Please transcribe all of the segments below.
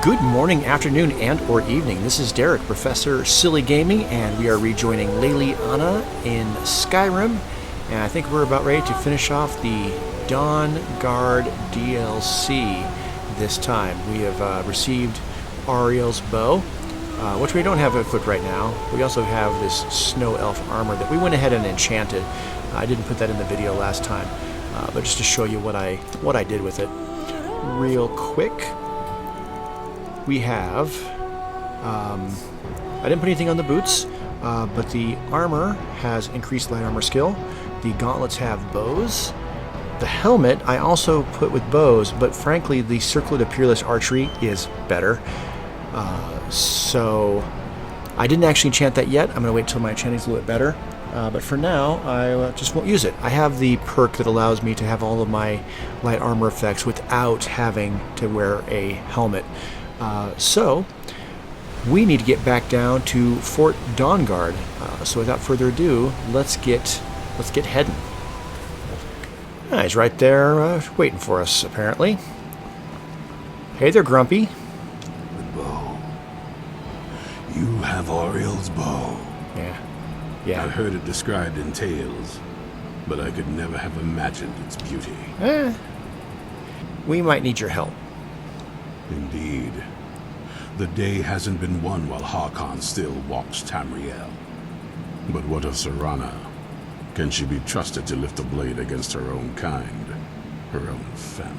Good morning, afternoon, and or evening. This is Derek, Professor Silly Gaming, and we are rejoining Leliana in Skyrim. And I think we're about ready to finish off the Dawn Guard DLC this time. We have received Ariel's bow, which we don't have equipped right now. We also have this snow elf armor that we went ahead and enchanted. I didn't put that in the video last time, but just to show you what I did with it real quick. We have, I didn't put anything on the boots, but the armor has increased light armor skill. The gauntlets have bows. The helmet I also put with bows, but frankly the Circlet of Peerless Archery is better. So I didn't actually enchant that yet. I'm going to wait until my enchanting's a little bit better. But for now, I just won't use it. I have the perk that allows me to have all of my light armor effects without having to wear a helmet. So we need to get back down to Fort Dawnguard. So without further ado, let's get heading. He's right there waiting for us, apparently. Hey there, Grumpy. The bow. You have Ariel's bow. Yeah. I heard it described in tales, but I could never have imagined its beauty. We might need your help. Indeed. The day hasn't been won while Hawkeye still walks Tamriel. But what of Serana? Can she be trusted to lift a blade against her own kind, her own family?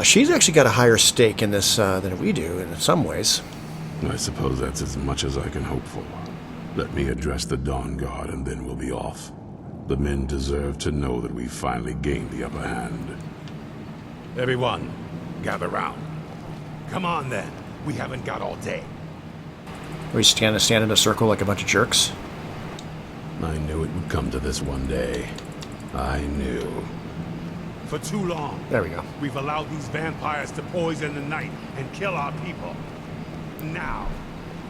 She's actually got a higher stake in this than we do in some ways. I suppose that's as much as I can hope for. Let me address the Dawn Guard and then we'll be off. The men deserve to know that we've finally gained the upper hand. Everyone, gather round. Come on then, we haven't got all day. We stand in a circle like a bunch of jerks. I knew it would come to this one day. I knew. For too long, There we go. we've allowed these vampires to poison the night and kill our people. Now,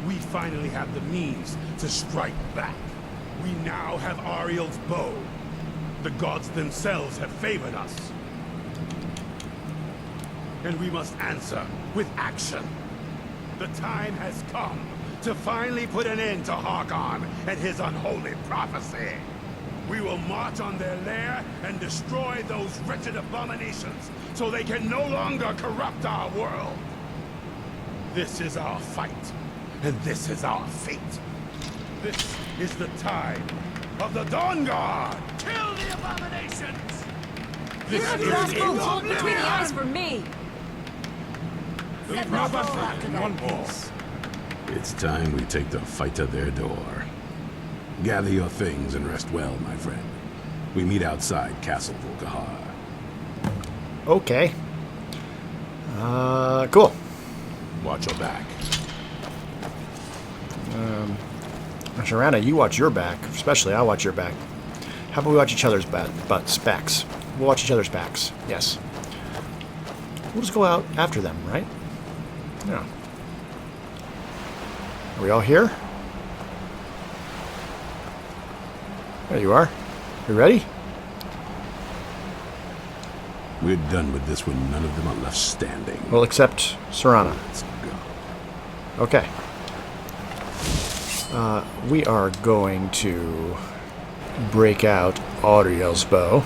we finally have the means to strike back. We now have Ariel's bow. The gods themselves have favored us. And we must answer with action. The time has come to finally put an end to Hawkeye and his unholy prophecy. We will march on their lair and destroy those wretched abominations so they can no longer corrupt our world. This is our fight, and this is our fate. This is the time of the Dawn Guard. Kill the abominations! You're a rascal! Hold between the eyes for me! Leave no back in one ball. It's time we take the fight to their door. Gather your things and rest well, my friend. We meet outside Castle Volkahar. Okay. Cool. Watch your back. Sharana, you watch your back. Especially, I'll watch your back. How about we watch each other's backs? We'll watch each other's backs. Yes. We'll just go out after them, right? Yeah. Are we all here? There you are. You ready? We're done with this when none of them are left standing. Well, except Serana. Let's go. Okay. We are going to break out Ariel's bow.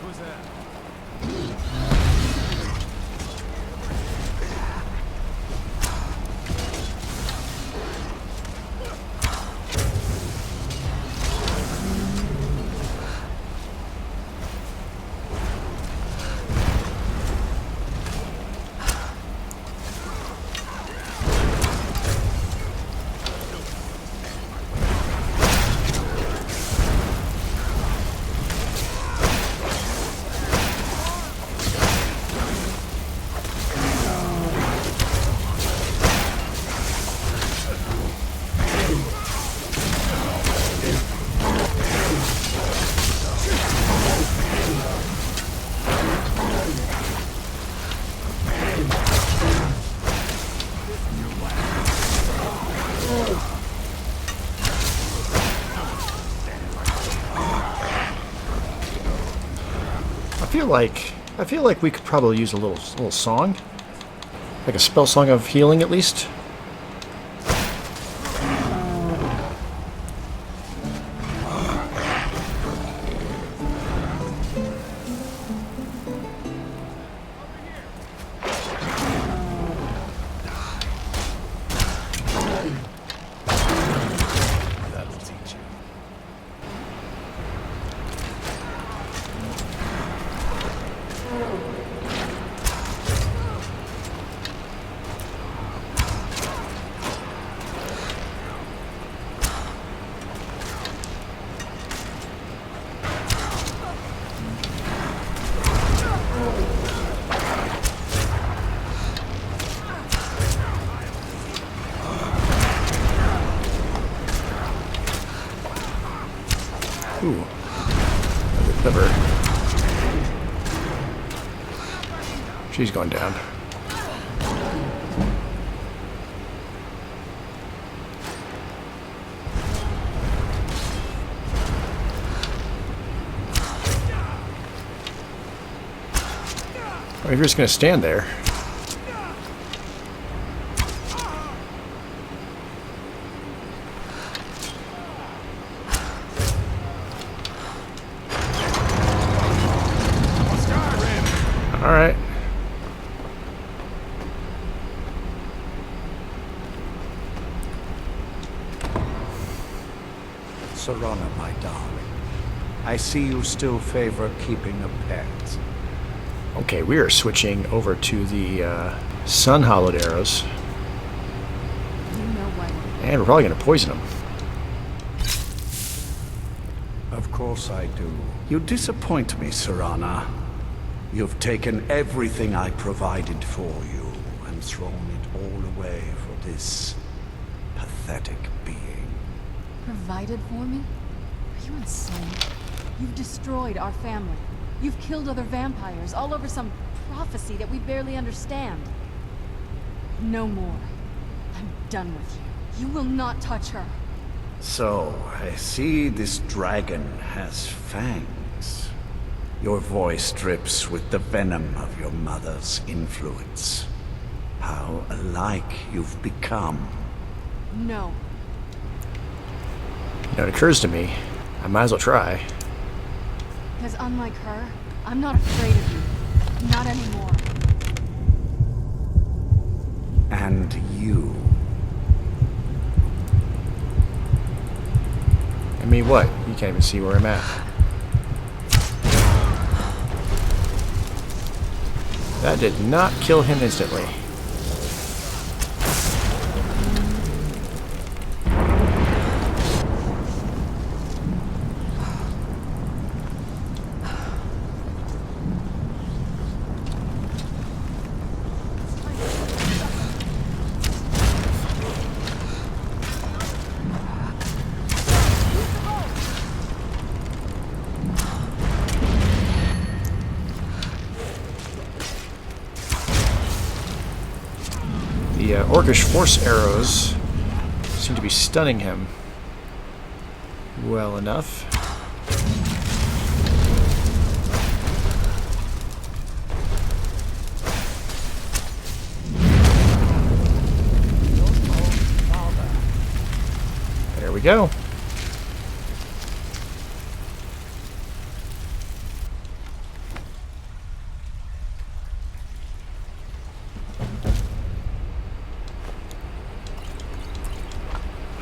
Who's that? feel like we could probably use a little song, like a spell song of healing at least. Ooh. Liver. She's going down. Well, if you're just going to stand there. All right. Serana, my darling, I see you still favor keeping a pet. Okay, we are switching over to the sun hollowed arrows, You know what? and we're probably going to poison them. Of course I do. You disappoint me, Serana. You've taken everything I provided for you and thrown it all away for this pathetic being. Provided for me? Are you insane? You've destroyed our family. You've killed other vampires all over some prophecy that we barely understand. No more. I'm done with you. You will not touch her. So, I see this dragon has fangs. Your voice drips with the venom of your mother's influence. How alike you've become. No. You know, it occurs to me, I might as well try. Because unlike her, I'm not afraid of you. Not anymore. And you. I mean, what? You can't even see where I'm at. That did not kill him instantly. The orcish force arrows seem to be stunning him well enough. There we go.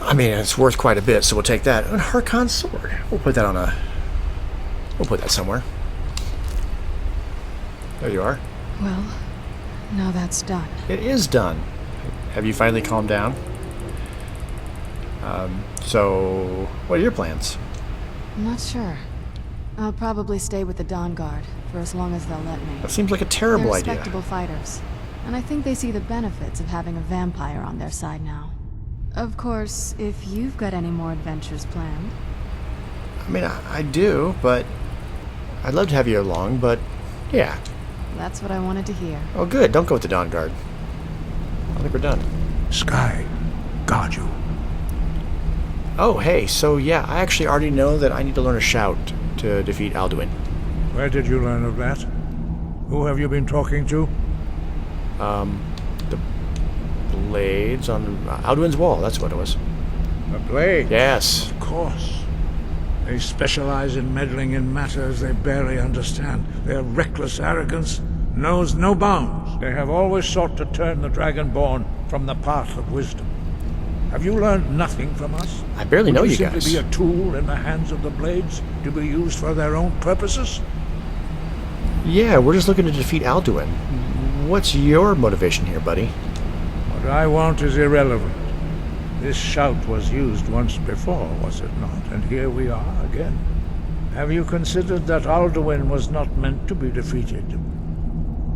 I mean, it's worth quite a bit, so we'll take that. And Harkon's sword. We'll put that on a... We'll put that somewhere. There you are. Well, now that's done. It is done. Have you finally calmed down? So, what are your plans? I'm not sure. I'll probably stay with the Dawn Guard for as long as they'll let me. That seems like a terrible They're idea. respectable fighters, and I think they see the benefits of having a vampire on their side now. Of course, if you've got any more adventures planned. I mean, I do, but I'd love to have you along, but yeah. That's what I wanted to hear. Oh, good. Don't go with the Dawn Guard. I think we're done. Sky, guard you. Oh, hey, so yeah, I actually already know that I need to learn a shout to defeat Alduin. Where did you learn of that? Who have you been talking to? The blades on Alduin's wall, that's what it was. The blade? Yes. Of course. They specialize in meddling in matters they barely understand. Their reckless arrogance knows no bounds. They have always sought to turn the Dragonborn from the path of wisdom. Have you learned nothing from us? I barely know you Would you guys. simply be a tool in the hands of the blades to be used for their own purposes? Yeah, we're just looking to defeat Alduin. What's your motivation here, buddy? What I want is irrelevant. This shout was used once before, was it not? And here we are again. Have you considered that Alduin was not meant to be defeated?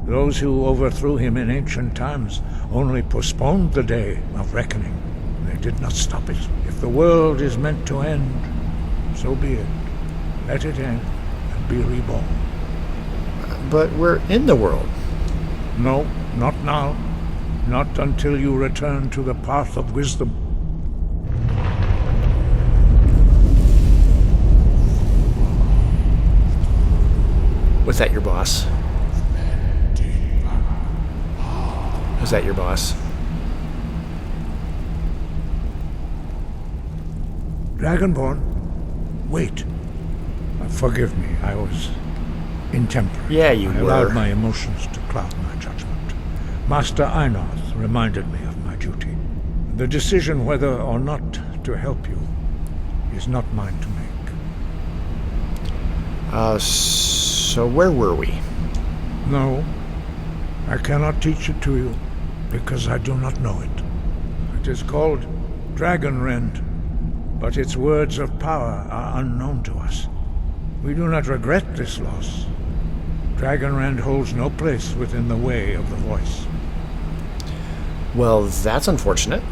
Those who overthrew him in ancient times only postponed the day of reckoning. They did not stop it. If the world is meant to end, so be it. Let it end and be reborn. But we're in the world. No, not now. Not until you return to the path of wisdom. Was that your boss? Was that your boss? Dragonborn, wait. Forgive me, I was intemperate. Yeah, you I were. allowed my emotions to cloud my judgment. Master Einoth reminded me of my duty. The decision whether or not to help you is not mine to make. So where were we? No, I cannot teach it to you, because I do not know it. It is called Dragonrend, but its words of power are unknown to us. We do not regret this loss. Dragonrend holds no place within the way of the voice. Well, that's unfortunate.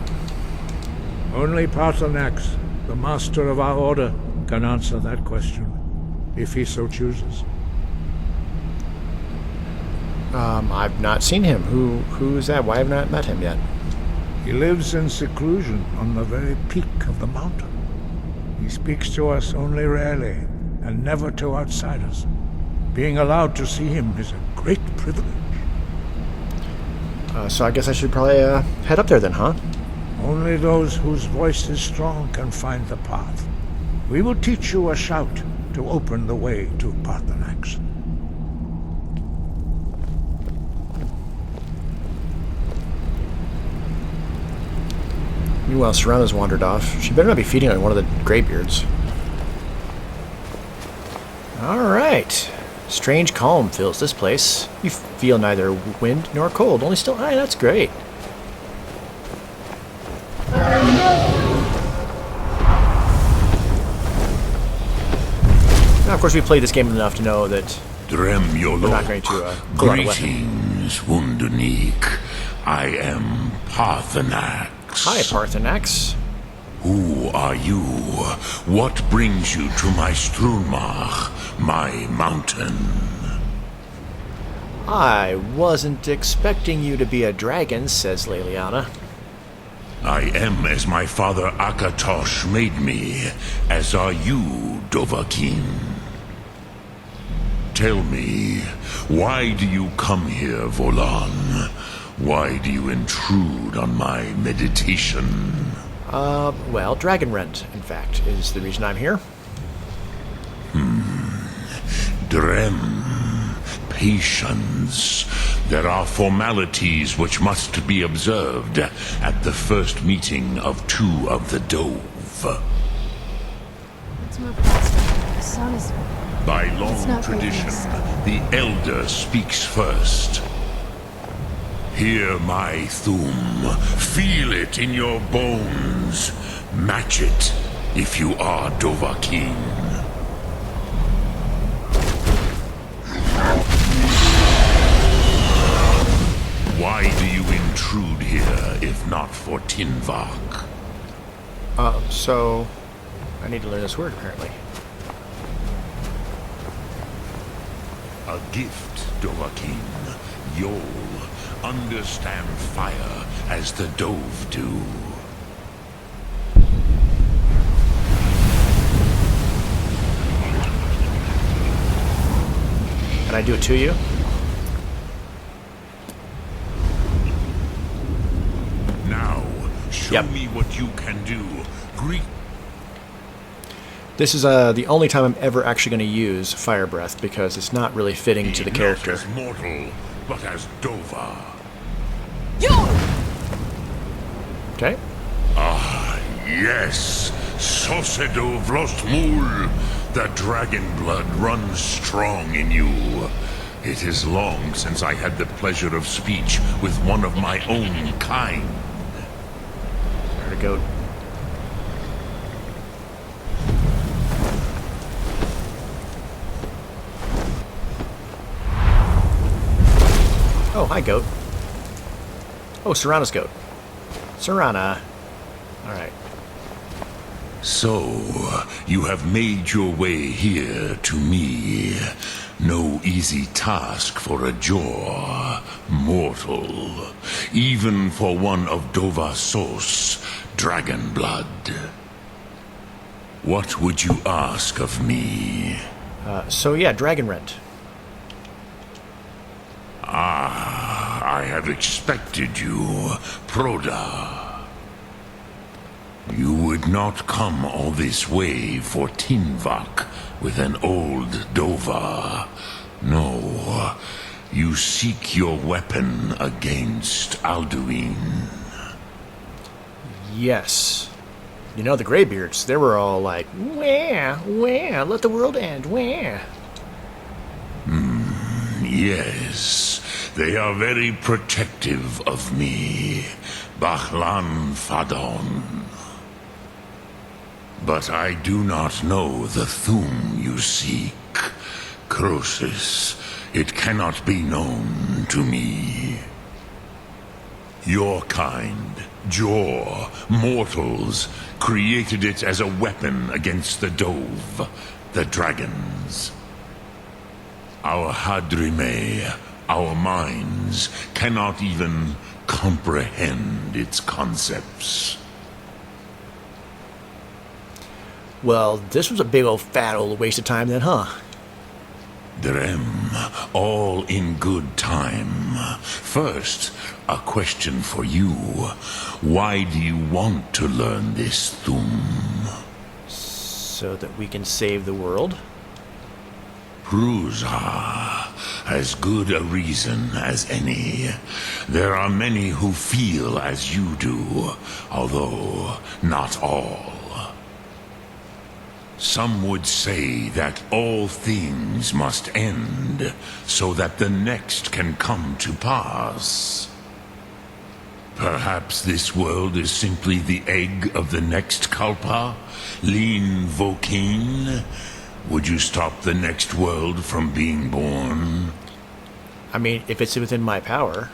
Only Paarthurnax, the master of our order, can answer that question, if he so chooses. I've not seen him. Who is that? Why have I not met him yet? He lives in seclusion on the very peak of the mountain. He speaks to us only rarely, and never to outsiders. Being allowed to see him is a great privilege. So I guess I should probably head up there then, huh? Only those whose voice is strong can find the path. We will teach you a shout to open the way to Paarthurnax. Meanwhile, Serana's wandered off. She better not be feeding on one of the graybeards. Alright. Strange calm fills this place. You feel neither wind nor cold, only still high. That's great. Now, of course, we played this game enough to know that Drem we're not going to pull out a weapon. Greetings, Wunderneek. I am Paarthurnax. Hi, Paarthurnax. Who are you? What brings you to my Strunmach, my mountain? I wasn't expecting you to be a dragon, says Leliana. I am as my father Akatosh made me, as are you, Dovahkiin. Tell me, why do you come here, Volan? Why do you intrude on my meditation? Well, Dragonrend, in fact, is the reason I'm here. Drem. Patience. There are formalities which must be observed at the first meeting of two of the Dove. Let's move faster. The sun is... By It's long not great tradition, news. the Elder speaks first. Hear my Thum. Feel it in your bones. Match it if you are Dovahkiin. Why do you intrude here if not for Tinvak? So I need to learn this word, apparently. A gift, Dovahkiin. You'll understand fire as the Dove do. I do it to you? Now, show Yep. me what you can do. Greet. This is the only time I'm ever actually going to use Fire Breath because it's not really fitting to the character. Not as mortal, but as Dova. Okay. Yes, Sosedo Vlostmul. The dragon blood runs strong in you. It is long since I had the pleasure of speech with one of my own kind. There to go. Oh, hi, goat. Oh, Serana's goat. Serana. Alright. So, you have made your way here to me. No easy task for a jaw, mortal. Even for one of Dovasos, dragon blood. What would you ask of me? So yeah, Dragon Rent. I have expected you, Proda. You would not come all this way for Tinvak with an old Dova. No, you seek your weapon against Alduin. Yes. You know, the Greybeards, they were all like, wah, let the world end, wah. Yes, they are very protective of me, Bahlan Fadon. But I do not know the Thum you seek. Croesus, it cannot be known to me. Your kind, Jor, mortals, created it as a weapon against the Dove, the dragons. Our Hadrime, our minds, cannot even comprehend its concepts. Well, this was a big old fat old waste of time then, huh? Drem, all in good time. First, a question for you. Why do you want to learn this Thum? So that we can save the world. Prusa, as good a reason as any. There are many who feel as you do, although not all. Some would say that all things must end, so that the next can come to pass. Perhaps this world is simply the egg of the next Kalpa, Lean Vokin. Would you stop the next world from being born? I mean, if it's within my power.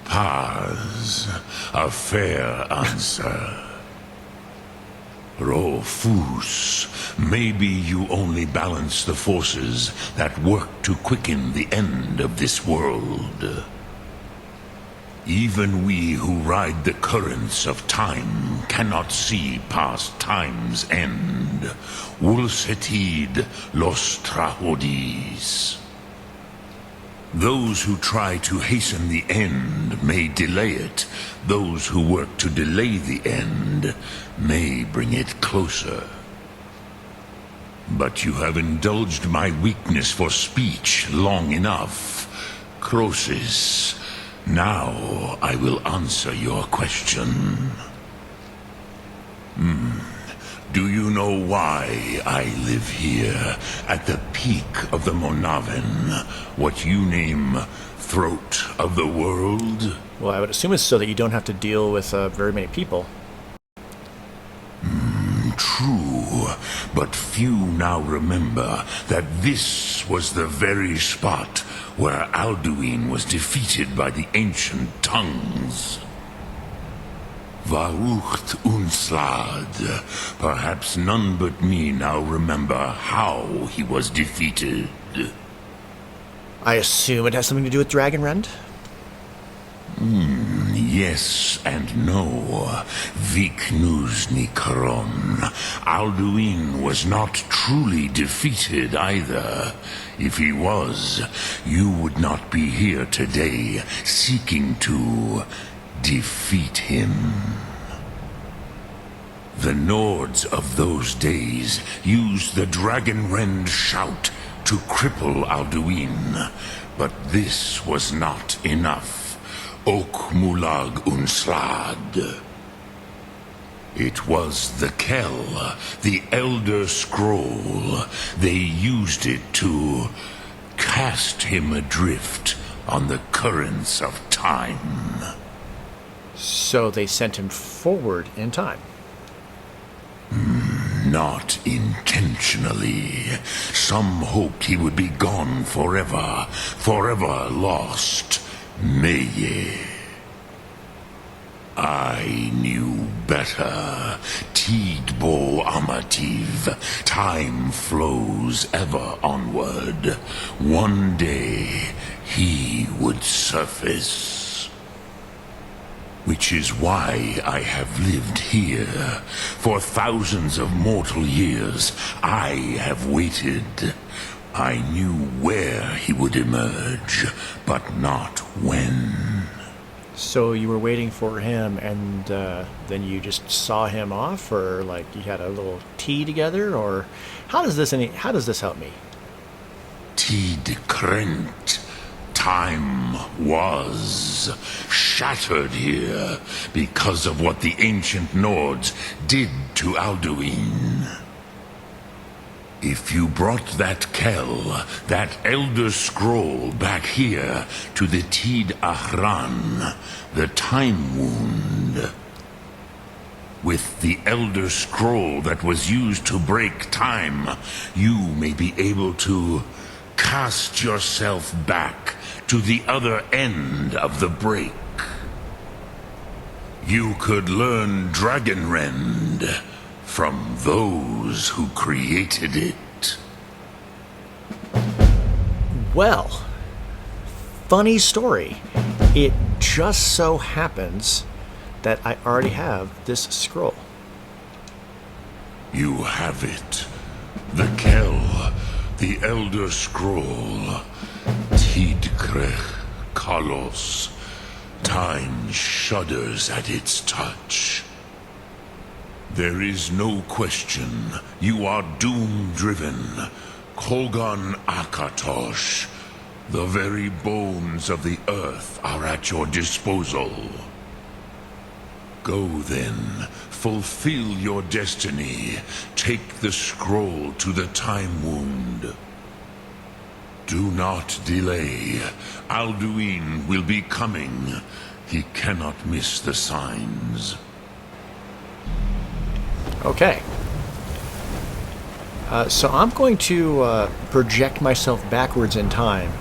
Paz, a fair answer. Rofus, maybe you only balance the forces that work to quicken the end of this world. Even we who ride the currents of time cannot see past time's end. Wulsetid los trahodis. Those who try to hasten the end may delay it. Those who work to delay the end may bring it closer. But you have indulged my weakness for speech long enough. Croesus, now I will answer your question. Do you know why I live here, at the peak of the Monaven, what you name throat of the world? Well, I would assume it's so that you don't have to deal with very many people. True, but few now remember that this was the very spot where Alduin was defeated by the ancient tongues. Varucht Unslad. Perhaps none but me now remember how he was defeated. I assume it has something to do with Dragon Rend? Yes and no. Vik Nuzny Karon. Alduin was not truly defeated either. If he was, you would not be here today seeking to defeat him. The Nords of those days used the Dragonrend shout to cripple Alduin, but this was not enough. Ok Mulag Unslad. It was the Kell, the Elder Scroll. They used it to cast him adrift on the currents of time. So they sent him forward in time. Not intentionally. Some hoped he would be gone forever, forever lost. Meye. I knew better. Tidbo Amativ. Time flows ever onward. One day he would surface. Which is why I have lived here. For thousands of mortal years, I have waited. I knew where he would emerge, but not when. So you were waiting for him, and then you just saw him off, or like you had a little tea together, or how does this help me? Tid Krent. Time was shattered here because of what the ancient Nords did to Alduin. If you brought that Kell, that Elder Scroll back here to the Tid Ahran, the Time Wound, with the Elder Scroll that was used to break time, you may be able to cast yourself back to the other end of the break. You could learn Dragonrend from those who created it. Well, funny story. It just so happens that I already have this scroll. You have it. The Kell, the Elder Scroll. Tidkrech Kalos. Time shudders at its touch. There is no question. You are doom-driven. Kogan Akatosh. The very bones of the earth are at your disposal. Go then. Fulfill your destiny. Take the scroll to the Time Wound. Do not delay. Alduin will be coming. He cannot miss the signs. Okay. So I'm going to project myself backwards in time.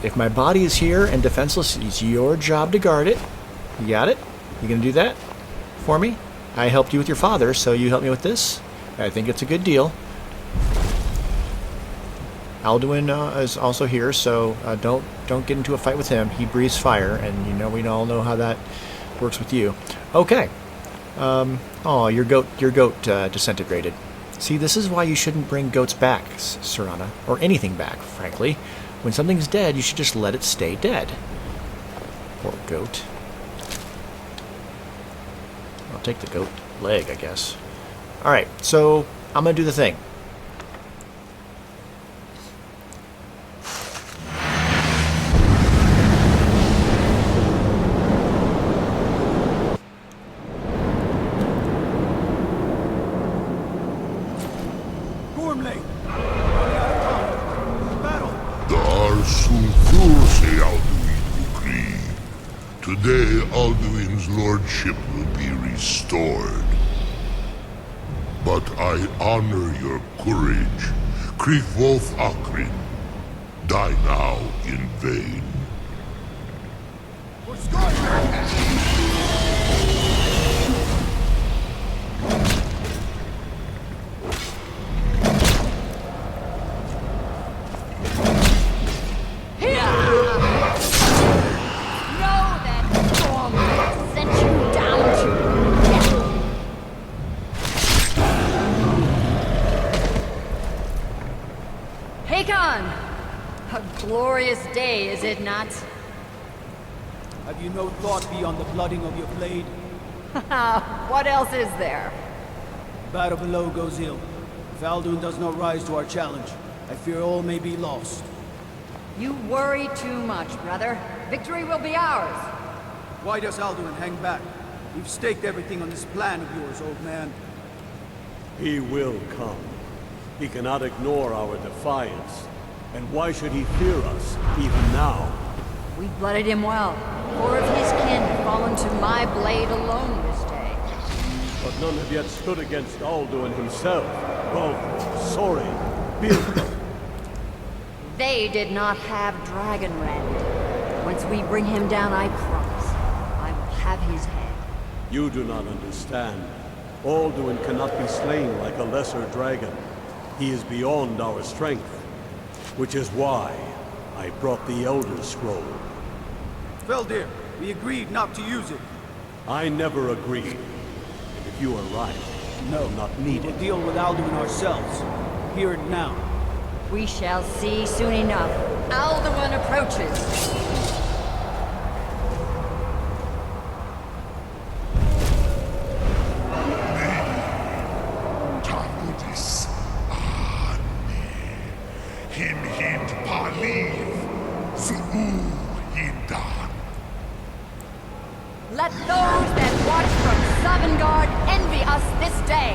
If my body is here and defenseless, it's your job to guard it. You got it? You gonna do that for me? I helped you with your father, so you help me with this. I think it's a good deal. Alduin is also here, so don't get into a fight with him. He breathes fire, and you know we all know how that works with you. Okay. Oh, your goat disintegrated. See, this is why you shouldn't bring goats back, Serana, or anything back, frankly. When something's dead, you should just let it stay dead. Poor goat. I'll take the goat leg, I guess. Alright, so I'm gonna do the thing. Today, Alduin's lordship will be restored. But I honor your courage. Krivvoth Akrin. Die now in vain. glorious day, is it not? Have you no thought beyond the blooding of your blade? What else is there? Battle below goes ill. If Alduin does not rise to our challenge, I fear all may be lost. You worry too much, brother. Victory will be ours. Why does Alduin hang back? We've staked everything on this plan of yours, old man. He will come. He cannot ignore our defiance. And why should he fear us, even now? We blooded him well. 4 of his kin have fallen to my blade alone this day. But none have yet stood against Alduin himself. Both Sori, Beak. They did not have Dragonrend. Once we bring him down, I promise, I will have his head. You do not understand. Alduin cannot be slain like a lesser dragon. He is beyond our strength. Which is why I brought the Elder Scroll. Feldir, we agreed not to use it. I never agreed. And if you are right, No, not we needed. will deal with Alduin ourselves. Here and now. We shall see soon enough. Alduin approaches. Targudis Ani Him Hind Paliv Zuu Hindan. Let those that watch from Sovngarde envy us this day.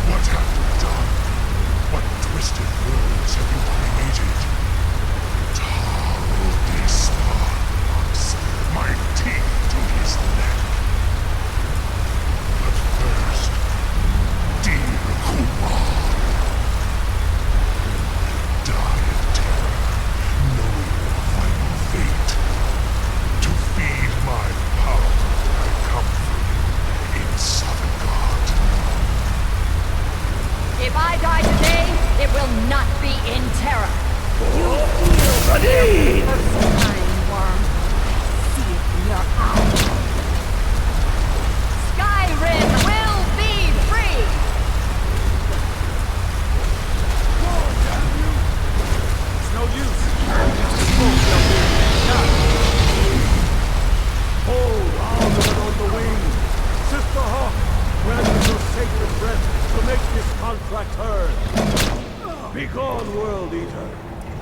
What have you done? What twisted words have you created? Targudis locks my teeth to his neck. But first, dear Kumar, die of terror, knowing your final fate. To feed my power, I come for you in Sovngarde. If I die today, it will not be in terror. You feel the first time, worm. I see it in your eyes. Skyrim will be free! It's no use. Smoke shall be now. Hold Alduin on the wing! Sister Hawk, grant us your sacred breath to make this contract heard. Begone, World Eater.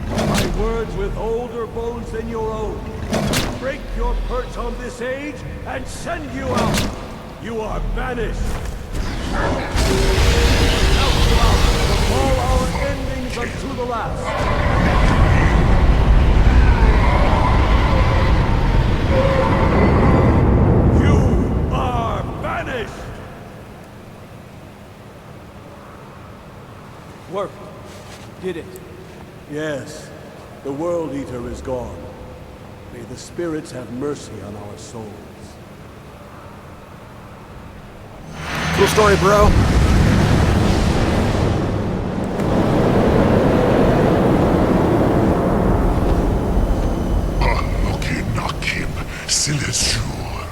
My words with older bones than your own. Break your perch on this age and send you out. You are banished. Outlaw from all our endings unto the last. You are banished. Worked. Did it. Yes, the World Eater is gone. May the spirits have mercy on our souls. Cool story, bro. Nakim Silesur.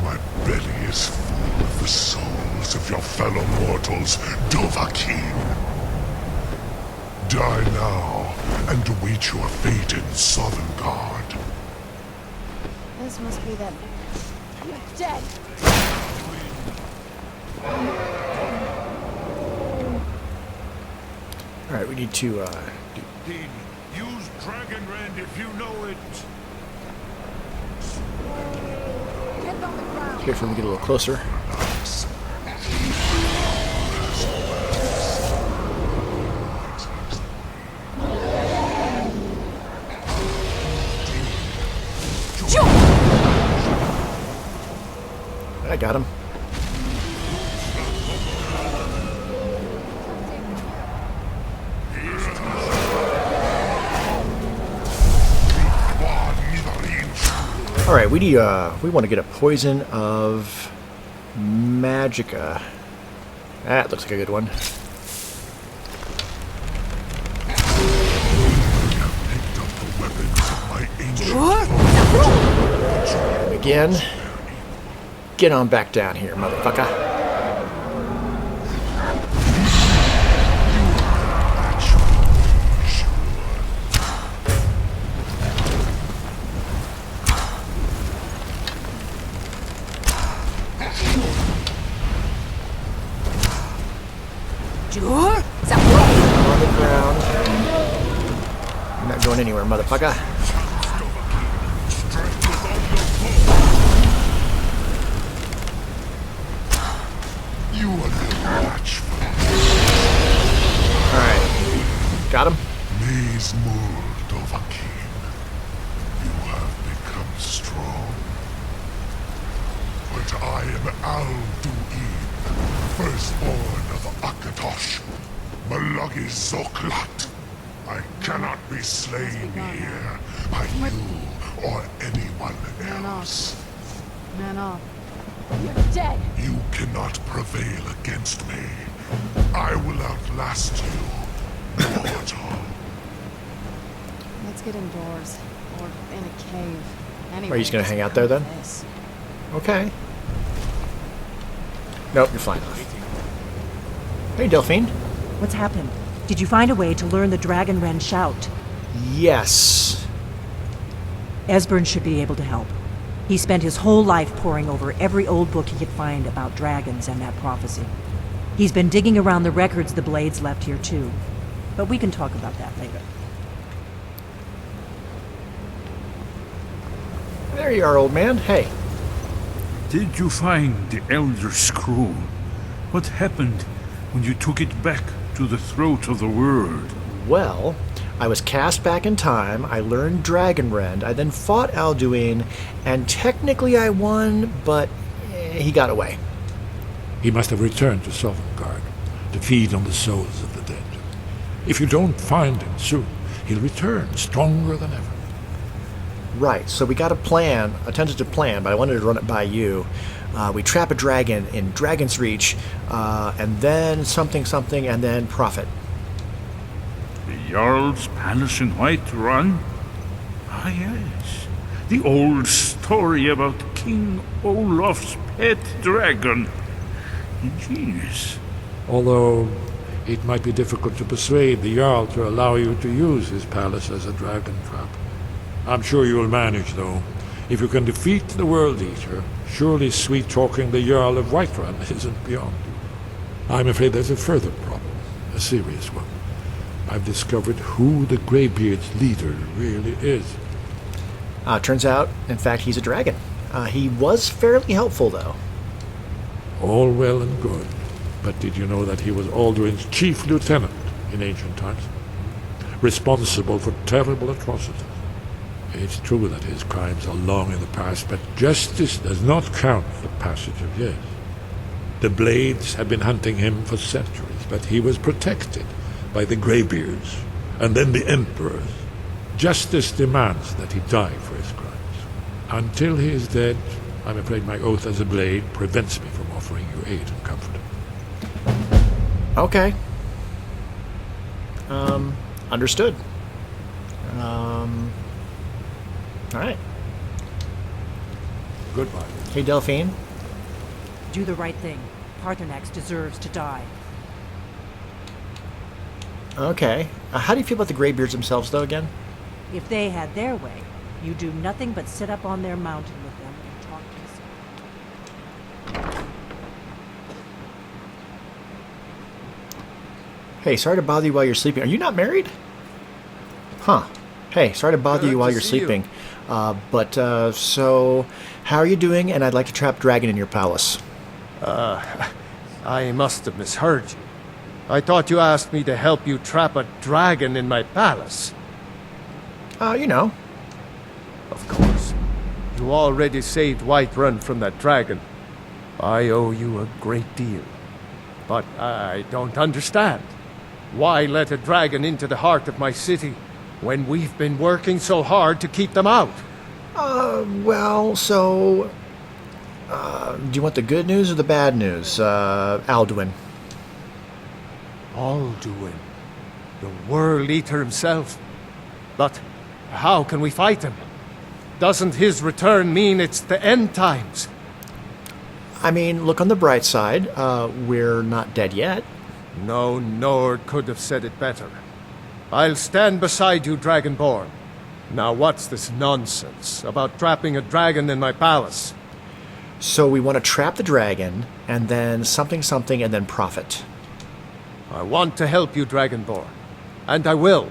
My belly is full of the souls of your fellow mortals, Dovahkiin. Die now, and await your fate in Sovngarde. This must be them. You're dead. Alright, we need to Use Dragonrend if you know it. wait for them to get a little closer. I got him. All right, we want to get a poison of magicka. That looks like a good one. Picked up the weapons of my my ancient Again. Get on back down here, motherfucker. On the ground. I'm not going anywhere, motherfucker. You are no match for me. Alright. Got him? Maze Dovahkiin. You have become strong. But I am Alduin, firstborn of Akatosh, Malagi Zoklat. I cannot be slain here by you or anyone else. Man off. You're dead. You cannot prevail against me. I will outlast you, mortal. Let's get indoors. Or in a cave. Anyway, Are you just gonna hang out there then? this. Okay. Nope, you're fine off. Hey, Delphine. What's happened? Did you find a way to learn the Dragon Wren shout? Yes. Esbern should be able to help. He spent his whole life poring over every old book he could find about dragons and that prophecy. He's been digging around the records the Blades left here too. But we can talk about that later. There you are, old man. Hey. Did you find the Elder Scroll? What happened when you took it back to the throat of the world? Well, I was cast back in time, I learned Dragonrend, I then fought Alduin, and technically I won, but he got away. He must have returned to Sovngarde to feed on the souls of the dead. If you don't find him soon, he'll return stronger than ever. Right, so we got a plan, a tentative plan, but I wanted to run it by you. We trap a dragon in Dragon's Reach, and then something, and then profit. The Jarl's Palace in Whiterun? Ah, yes. The old story about King Olaf's pet dragon. Ingenious. Although it might be difficult to persuade the Jarl to allow you to use his palace as a dragon trap. I'm sure you'll manage, though. If you can defeat the World Eater, surely sweet-talking the Jarl of Whiterun isn't beyond you. I'm afraid there's a further problem, a serious one. I've discovered who the Greybeard's leader really is. Turns out, in fact, he's a dragon. He was fairly helpful, though. All well and good, but did you know that he was Alduin's chief lieutenant in ancient times? Responsible for terrible atrocities. It's true that his crimes are long in the past, but justice does not count the passage of years. The Blades have been hunting him for centuries, but he was protected by the Greybeards, and then the Emperors. Justice demands that he die for his crimes. Until he is dead, I'm afraid my oath as a Blade prevents me from offering you aid and comfort. Okay. Understood. Alright. Goodbye. Hey, Delphine. Do the right thing. Paarthurnax deserves to die. Okay. How do you feel about the Greybeards themselves, though, again? If they had their way, you do nothing but sit up on their mountain with them and talk to us. Hey, sorry to bother you while you're sleeping. Are you not married? Huh. Hey, sorry to bother you while you're sleeping. So, how are you doing? And I'd like to trap dragon in your palace. I must have misheard you. I thought you asked me to help you trap a dragon in my palace. You know. Of course. You already saved Whiterun from that dragon. I owe you a great deal. But I don't understand. Why let a dragon into the heart of my city when we've been working so hard to keep them out? Do you want the good news or the bad news, Alduin? Alduin, the World Eater himself. But How can we fight him? Doesn't his return mean it's the end times? I mean, look on the bright side. We're not dead yet. No Nord could have said it better. I'll stand beside you, Dragonborn. Now what's this nonsense about trapping a dragon in my palace? So we want to trap the dragon, and then something, and then profit. I want to help you, Dragonborn. And I will.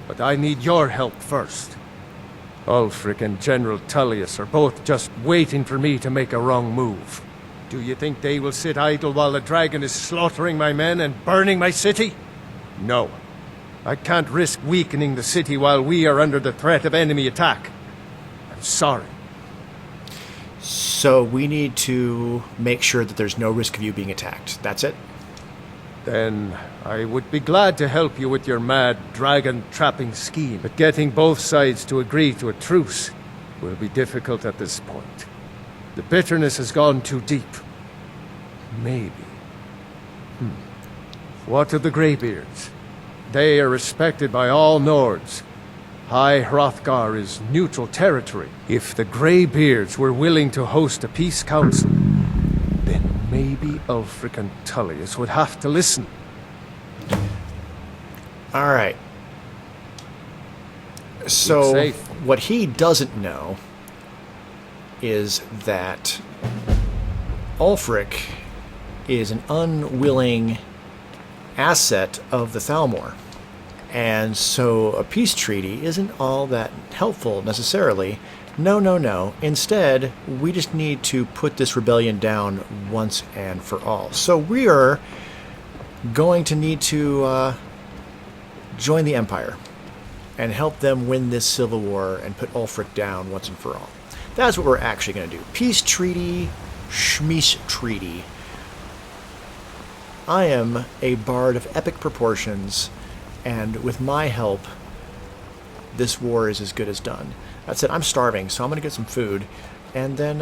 But I need your help first. Ulfric and General Tullius are both just waiting for me to make a wrong move. Do you think they will sit idle while the dragon is slaughtering my men and burning my city? No. I can't risk weakening the city while we are under the threat of enemy attack. I'm sorry. So we need to make sure that there's no risk of you being attacked. That's it? Then I would be glad to help you with your mad dragon-trapping scheme, but getting both sides to agree to a truce will be difficult at this point. The bitterness has gone too deep. Maybe. What of the Greybeards? They are respected by all Nords. High Hrothgar is neutral territory. If the Greybeards were willing to host a peace council, then maybe Ulfric and Tullius would have to listen. All right. So what he doesn't know is that Ulfric is an unwilling asset of the Thalmor. And so a peace treaty isn't all that helpful necessarily. No. Instead, we just need to put this rebellion down once and for all. So we are going to need to join the Empire and help them win this civil war and put Ulfric down once and for all. That's what we're actually going to do. Peace treaty, Schmeesh treaty. I am a bard of epic proportions, and with my help, this war is as good as done. That's it. I'm starving, so I'm going to get some food, and then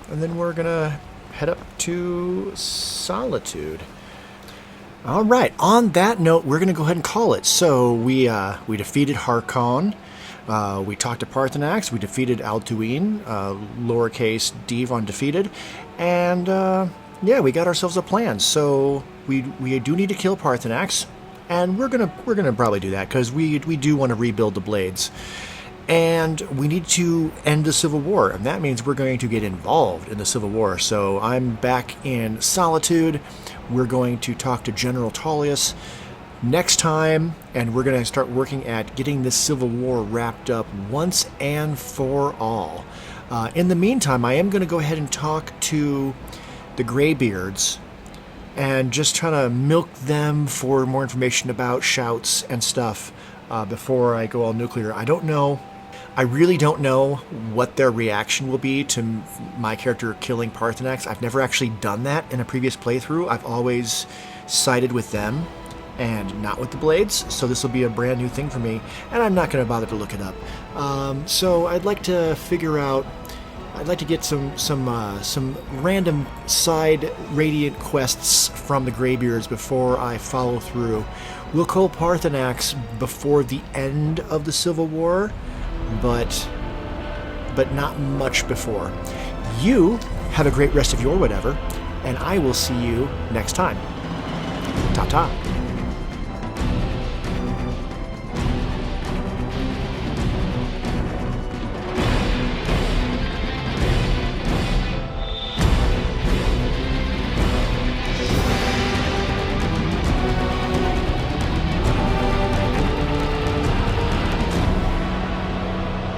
we're going to head up to Solitude. All right. On that note, we're going to go ahead and call it. So we defeated Harkon. We talked to Parthenax. We defeated Alduin, lowercase d on defeated, and yeah, we got ourselves a plan. So we do need to kill Parthenax, and we're gonna probably do that because we do want to rebuild the blades, and we need to end the Civil War, and that means we're going to get involved in the Civil War. So I'm back in Solitude. We're going to talk to General Tullius next time, and we're going to start working at getting this Civil War wrapped up once and for all. In the meantime, I am going to go ahead and talk to the Greybeards and just try to milk them for more information about shouts and stuff before I go all nuclear. I don't know. I really don't know what their reaction will be to my character killing Parthenax. I've never actually done that in a previous playthrough. I've always sided with them and not with the blades, so this will be a brand new thing for me, and I'm not going to bother to look it up. So I'd like to figure out. I'd like to get some random side Radiant quests from the Greybeards before I follow through. We'll kill Parthenax before the end of the Civil War, but not much before. You have a great rest of your whatever, and I will see you next time. Ta-ta.